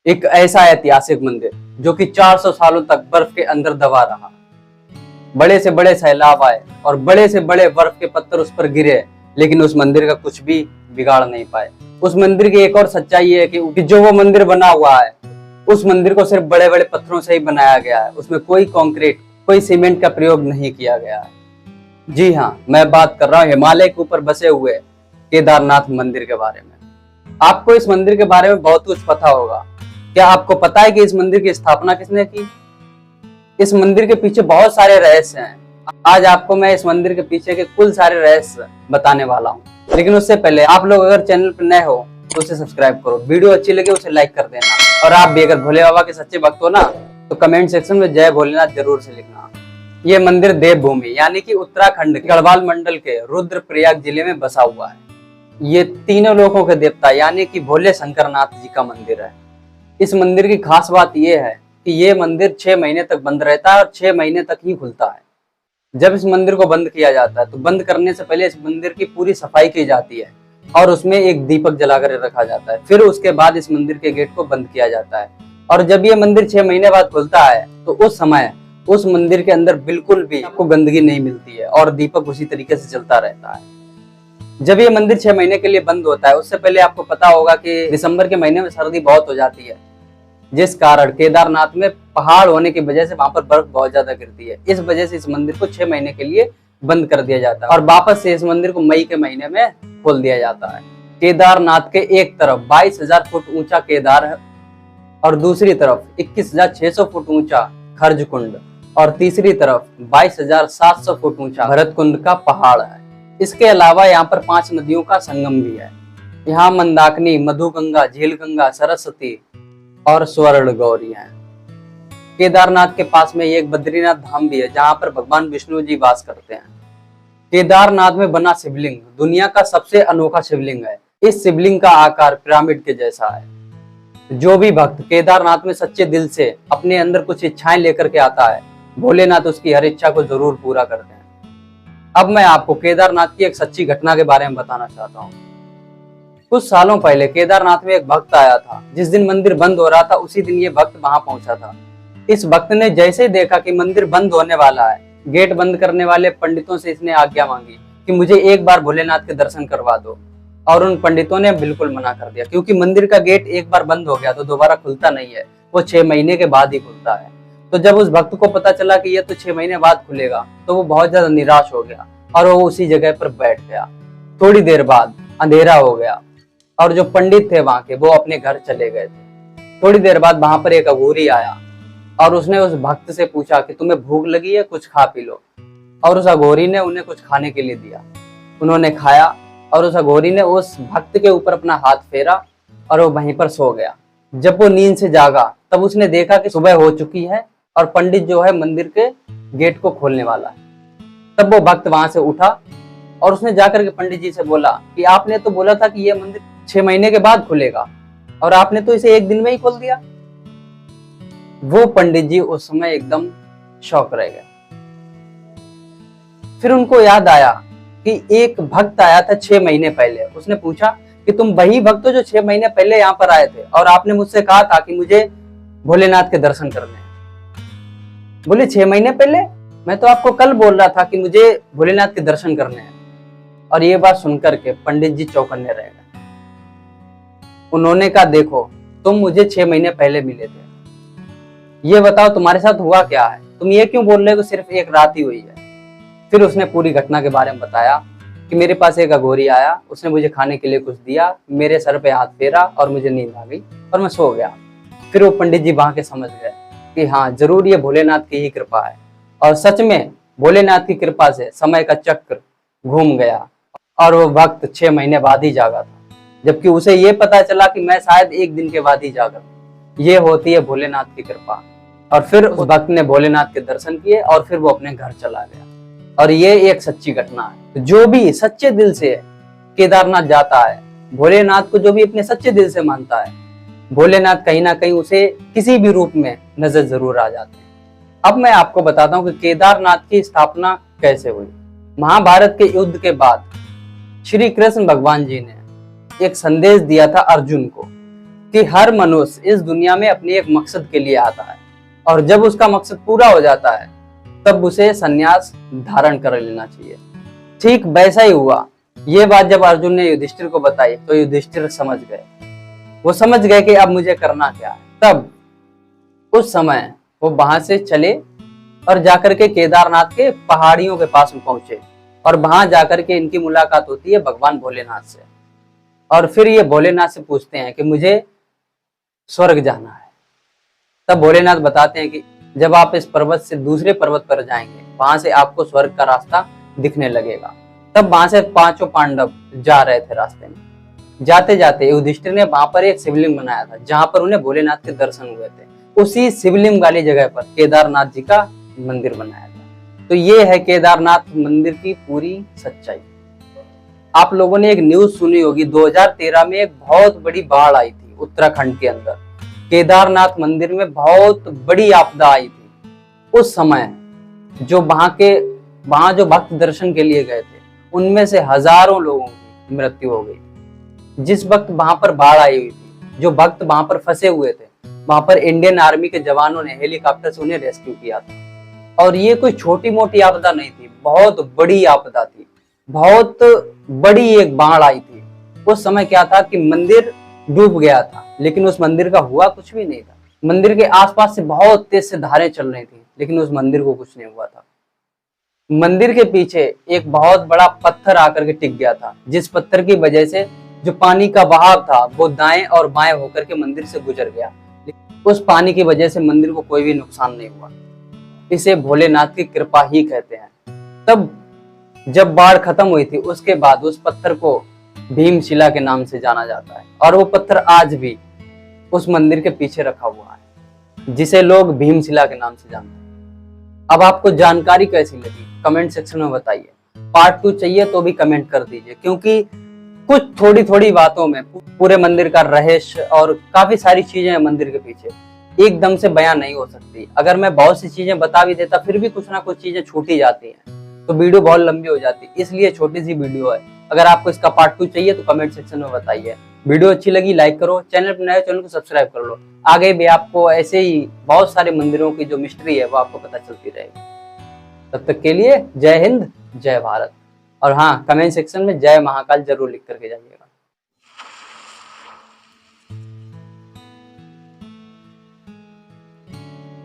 एक ऐसा ऐतिहासिक मंदिर जो कि 400 सालों तक बर्फ के अंदर दबा रहा। बड़े से बड़े सैलाब आए और बड़े से बड़े बर्फ के पत्थर उस पर गिरे, लेकिन उस मंदिर का कुछ भी बिगाड़ नहीं पाए। उस मंदिर की एक और सच्चाई है कि जो वो मंदिर बना हुआ है, उस मंदिर को सिर्फ बड़े बड़े पत्थरों से ही बनाया गया है। उसमें कोई कंक्रीट, कोई सीमेंट का प्रयोग नहीं किया गया है। जी हाँ, मैं बात कर रहा हूँ हिमालय के ऊपर बसे हुए केदारनाथ मंदिर के बारे में। आपको इस मंदिर के बारे में बहुत कुछ पता होगा। क्या आपको पता है कि इस मंदिर की स्थापना किसने की? इस मंदिर के पीछे बहुत सारे रहस्य हैं। आज आपको मैं इस मंदिर के पीछे के कुल सारे रहस्य बताने वाला हूँ। लेकिन उससे पहले आप लोग अगर चैनल पर नए हो तो उसे सब्सक्राइब करो, वीडियो अच्छी लगे उसे लाइक कर देना, और आप भी अगर भोले बाबा के सच्चे भक्त हो ना तो कमेंट सेक्शन में जय भोलेनाथ जरूर से लिखना। ये मंदिर देवभूमि यानी कि उत्तराखंड के गढ़वाल मंडल के रुद्रप्रयाग जिले में बसा हुआ है। ये तीनों लोकों के देवता यानी कि भोले शंकरनाथ जी का मंदिर है। इस मंदिर की खास बात यह है कि ये मंदिर 6 महीने तक बंद रहता है और 6 महीने तक ही खुलता है। जब इस मंदिर को बंद किया जाता है तो बंद करने से पहले इस मंदिर की पूरी सफाई की जाती है और उसमें एक दीपक जलाकर रखा जाता है। फिर उसके बाद इस मंदिर के गेट को बंद किया जाता है। और जब ये मंदिर 6 महीने बाद खुलता है तो उस समय उस मंदिर के अंदर बिल्कुल भी आपको गंदगी नहीं मिलती है और दीपक उसी तरीके से चलता रहता है। जब ये मंदिर 6 महीने के लिए बंद होता है, उससे पहले आपको पता होगा कि दिसंबर के महीने में सर्दी बहुत हो जाती है, जिस कारण केदारनाथ में पहाड़ होने की वजह से वहां पर बर्फ बहुत ज्यादा गिरती है। इस वजह से इस मंदिर को 6 महीने के लिए बंद कर दिया जाता है और वापस से इस मंदिर को मई के महीने में खोल दिया जाता है। केदारनाथ के एक तरफ 22,000 फुट ऊंचा केदार है और दूसरी तरफ 21,600 फुट ऊंचा खर्ज कुंड और तीसरी तरफ 22,700 फुट ऊंचा भरत कुंड का पहाड़ है। इसके अलावा यहाँ पर 5 नदियों का संगम भी है। यहाँ मंदाकिनी, मधुगंगा, झीलगंगा, सरस्वती और स्वर्ण गौरी हैं। केदारनाथ के पास में एक बद्रीनाथ धाम भी है जहाँ पर भगवान विष्णु जी वास करते हैं। केदारनाथ में बना शिवलिंग दुनिया का सबसे अनोखा शिवलिंग है। इस शिवलिंग का आकार पिरामिड के जैसा है। जो भी भक्त केदारनाथ में सच्चे दिल से अपने अंदर कुछ इच्छाएं लेकर के आता है, भोलेनाथ उसकी हर इच्छा को जरूर पूरा करते हैं। अब मैं आपको केदारनाथ की एक सच्ची घटना के बारे में बताना चाहता हूँ। कुछ सालों पहले केदारनाथ में एक भक्त आया था। जिस दिन मंदिर बंद हो रहा था उसी दिन ये भक्त वहां पहुंचा था। इस भक्त ने जैसे ही देखा कि मंदिर बंद होने वाला है, गेट बंद करने वाले पंडितों से इसने आज्ञा मांगी कि मुझे एक बार भोलेनाथ के दर्शन करवा दो, और उन पंडितों ने बिल्कुल मना कर दिया, क्योंकि मंदिर का गेट एक बार बंद हो गया तो दोबारा खुलता नहीं है, वो 6 महीने के बाद ही खुलता है। तो जब उस भक्त को पता चला कि ये तो 6 महीने बाद खुलेगा तो वो बहुत ज्यादा निराश हो गया और वो उसी जगह पर बैठ गया। थोड़ी देर बाद अंधेरा हो गया और जो पंडित थे वहां के वो अपने घर चले गए थे। थोड़ी देर बाद वहां पर एक अघोरी आया और उसने उस भक्त से पूछा कि तुम्हें भूख लगी है, कुछ खा पी लो। और उस अघोरी ने उन्हें कुछ खाने के लिए दिया। उन्होंने खाया और उस अघोरी ने उस भक्त के ऊपर अपना हाथ फेरा और वो वहीं पर सो गया। जब वो नींद से जागा तब उसने देखा कि सुबह हो चुकी है और पंडित जो है मंदिर के गेट को खोलने वाला है। तब वो भक्त वहां से उठा और उसने जाकर के पंडित जी से बोला कि आपने तो बोला था कि ये मंदिर 6 महीने के बाद खुलेगा और आपने तो इसे एक दिन में ही खोल दिया। वो पंडित जी उस समय एकदम शॉक रह गए। फिर उनको याद आया कि एक भक्त आया था 6 महीने पहले। उसने पूछा कि तुम वही भक्त हो जो 6 महीने पहले यहाँ पर आए थे और आपने मुझसे कहा था कि मुझे भोलेनाथ के दर्शन करने हैं। बोले 6 महीने पहले? मैं तो आपको कल बोल रहा था कि मुझे भोलेनाथ के दर्शन करने हैं। और ये बात सुनकर के पंडित जी चौकन्ने रह गए। उन्होंने कहा देखो, तुम मुझे 6 महीने पहले मिले थे, ये बताओ तुम्हारे साथ हुआ क्या है? तुम ये क्यों बोल रहे हो सिर्फ एक रात ही हुई है? फिर उसने पूरी घटना के बारे में बताया कि मेरे पास एक अघोरी आया, उसने मुझे खाने के लिए कुछ दिया, मेरे सर पे हाथ फेरा और मुझे नींद आ गई और मैं सो गया। फिर वो पंडित जी वहां के समझ गए कि हाँ, जरूर ये भोलेनाथ की ही कृपा है। और सच में भोलेनाथ की कृपा से समय का चक्र घूम गया और वो भक्त 6 महीने बाद ही जागा था, जबकि उसे ये पता चला कि मैं शायद एक दिन के बाद ही जागा। ये होती है भोलेनाथ की कृपा। और फिर उस भक्त ने भोलेनाथ के दर्शन किए और फिर वो अपने घर चला गया। और ये एक सच्ची घटना है। जो भी सच्चे दिल से केदारनाथ जाता है, भोलेनाथ को जो भी अपने सच्चे दिल से मानता है, भोलेनाथ कहीं ना कहीं उसे किसी भी रूप में नजर जरूर आ जाते हैं। अब मैं आपको बताता हूँ कि केदारनाथ की स्थापना कैसे हुई। महाभारत के युद्ध के बाद श्री कृष्ण भगवान जी ने एक संदेश दिया था अर्जुन को कि हर मनुष्य इस दुनिया में अपने एक मकसद के लिए आता है और जब उसका मकसद पूरा हो जाता है तब उसे संन्यास धारण कर लेना चाहिए। ठीक वैसा ही हुआ। ये बात जब अर्जुन ने युधिष्ठिर को बताई तो युधिष्ठिर समझ गए। वो समझ गए कि अब मुझे करना क्या है। तब उस समय वो वहां से चले और जाकर के केदारनाथ के पहाड़ियों के पास में पहुंचे और वहां जाकर के इनकी मुलाकात होती है भगवान भोलेनाथ से। और फिर ये भोलेनाथ से पूछते हैं कि मुझे स्वर्ग जाना है। तब भोलेनाथ बताते हैं कि जब आप इस पर्वत से दूसरे पर्वत पर जाएंगे वहां से आपको स्वर्ग का रास्ता दिखने लगेगा। तब वहां से पांचों पांडव जा रहे थे। रास्ते में जाते जाते युधिष्ठिर ने वहां पर एक शिवलिंग बनाया था जहां पर उन्हें भोलेनाथ के दर्शन हुए थे। उसी शिवलिंग वाली जगह पर केदारनाथ जी का मंदिर बनाया था। तो ये है केदारनाथ मंदिर की पूरी सच्चाई। आप लोगों ने एक न्यूज सुनी होगी, 2013 में एक बहुत बड़ी बाढ़ आई थी उत्तराखंड के अंदर। केदारनाथ मंदिर में बहुत बड़ी आपदा आई थी। उस समय जो वहां जो भक्त दर्शन के लिए गए थे उनमें से हजारों लोगों की मृत्यु हो गई। जिस वक्त वहां पर बाढ़ आई हुई थी, जो भक्त वहां पर फंसे हुए थे, वहां पर इंडियन आर्मी के जवानों ने हेलीकॉप्टर से उन्हें रेस्क्यू किया था। और ये कोई छोटी मोटी आपदा नहीं थी, बहुत बड़ी आपदा थी। बहुत बड़ी एक बाढ़ आई थी। उस समय क्या था कि मंदिर डूब गया था, लेकिन उस मंदिर का हुआ कुछ भी नहीं था। मंदिर के आसपास से बहुत तेज से धारें चल रही थी, लेकिन उस मंदिर को कुछ नहीं हुआ था। मंदिर के पीछे एक बहुत बड़ा पत्थर आकर के टिक गया था, जिस पत्थर की वजह से जो पानी का बहाव था वो दाएं और बाएं होकर के मंदिर से गुजर गया। उस पानी की वजह से मंदिर को कोई भी नुकसान नहीं हुआ। इसे भोलेनाथ की कृपा ही कहते हैं। तब जब बाढ़ खत्म हुई थी उसके बाद उस पत्थर को भीमशिला के नाम से जाना जाता है और वो पत्थर आज भी उस मंदिर के पीछे रखा हुआ है, जिसे लोग भीमशिला के नाम से जानते हैं। अब आपको जानकारी कैसी लगी कमेंट सेक्शन में बताइए। पार्ट 2 चाहिए तो भी कमेंट कर दीजिए, क्योंकि कुछ थोड़ी थोड़ी बातों में पूरे मंदिर का रहस्य और काफी सारी चीजें हैं मंदिर के पीछे, एकदम से बयान नहीं हो सकती। अगर मैं बहुत सी चीजें बता भी देता फिर भी कुछ ना कुछ चीजें छूट ही जाती हैं, तो वीडियो बहुत लंबी हो जाती है। इसलिए छोटी सी वीडियो है। अगर आपको इसका पार्ट 2 चाहिए तो कमेंट सेक्शन में बताइए। वीडियो अच्छी लगी लाइक करो, चैनल पर नए चैनल को सब्सक्राइब कर लो। आगे भी आपको ऐसे ही बहुत सारे मंदिरों की जो मिस्ट्री है वो आपको पता चलती रहेगी। तब तक के लिए जय हिंद जय भारत। और हाँ, कमेंट सेक्शन में जय महाकाल जरूर लिख करके जाइएगा।